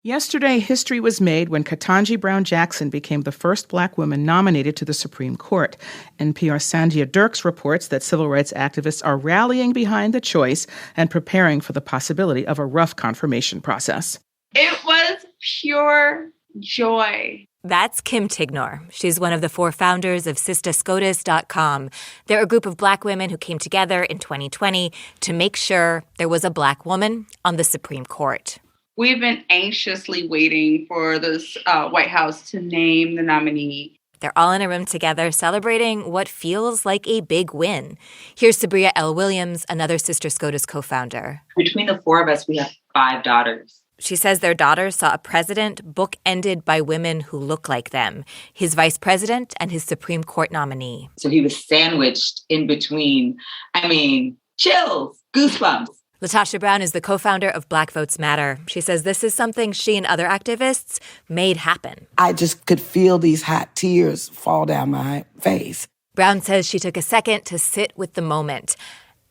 Yesterday, history was made when Ketanji Brown Jackson became the first black woman nominated to the Supreme Court. NPR's Sandhya Dirks reports that civil rights activists are rallying behind the choice and preparing for the possibility of a rough confirmation process. It was pure joy. That's Kim Tignor. She's one of the 4 founders of SistaSCOTUS.com. They're a group of black women who came together in 2020 to make sure there was a black woman on the Supreme Court. We've been anxiously waiting for this White House to name the nominee. They're all in a room together celebrating what feels like a big win. Here's Sabria L. Williams, another Sister SCOTUS co-founder. Between the 4 of us, we have 5 daughters. She says their daughters saw a president bookended by women who look like them, his vice president and his Supreme Court nominee. So he was sandwiched in between. Chills, goosebumps. Latasha Brown is the co-founder of Black Votes Matter. She says this is something she and other activists made happen. I just could feel these hot tears fall down my face. Brown says she took a second to sit with the moment.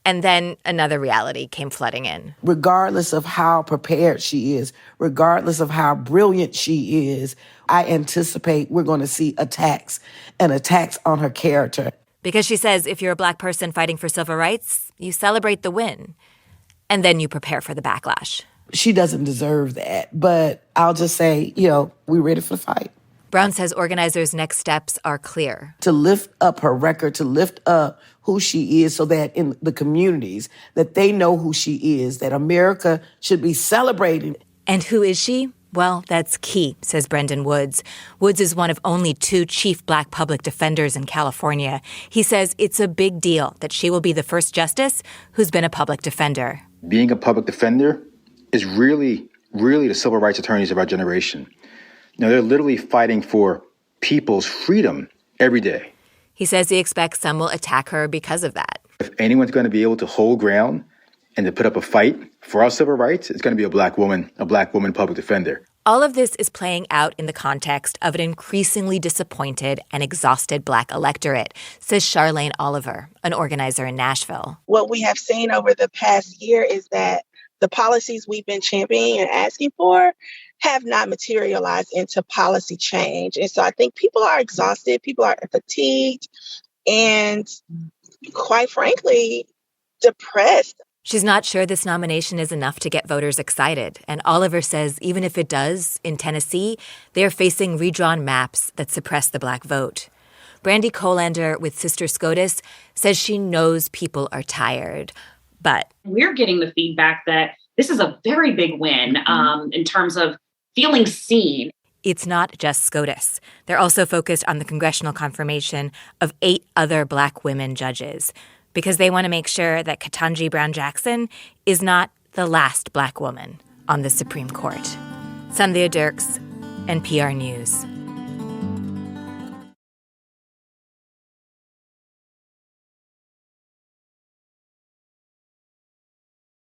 And then another reality came flooding in. Regardless of how prepared she is, regardless of how brilliant she is, I anticipate we're going to see attacks on her character. Because she says if you're a black person fighting for civil rights, you celebrate the win. And then you prepare for the backlash. She doesn't deserve that. But I'll just say, we're ready for the fight. Brown says organizers' next steps are clear. To lift up her record, to lift up who she is so that in the communities, that they know who she is, that America should be celebrating. And who is she? Well, that's key, says Brendan Woods. Woods is one of only 2 chief black public defenders in California. He says it's a big deal that she will be the first justice who's been a public defender. Being a public defender is really the civil rights attorneys of our generation. They're literally fighting for people's freedom every day. He says he expects some will attack her because of that. If anyone's going to be able to hold ground and to put up a fight for our civil rights, it's going to be a black woman public defender. All of this is playing out in the context of an increasingly disappointed and exhausted black electorate, says Charlene Oliver, an organizer in Nashville. What we have seen over the past year is that the policies we've been championing and asking for have not materialized into policy change. And so I think people are exhausted, people are fatigued, and quite frankly, depressed. She's not sure this nomination is enough to get voters excited. And Oliver says even if it does, in Tennessee, they are facing redrawn maps that suppress the black vote. Brandy Colander with Sister SCOTUS says she knows people are tired, but we're getting the feedback that this is a very big win in terms of feeling seen. It's not just SCOTUS. They're also focused on the congressional confirmation of 8 other black women judges, because they want to make sure that Ketanji Brown Jackson is not the last black woman on the Supreme Court. Sandhya Dirks, NPR News.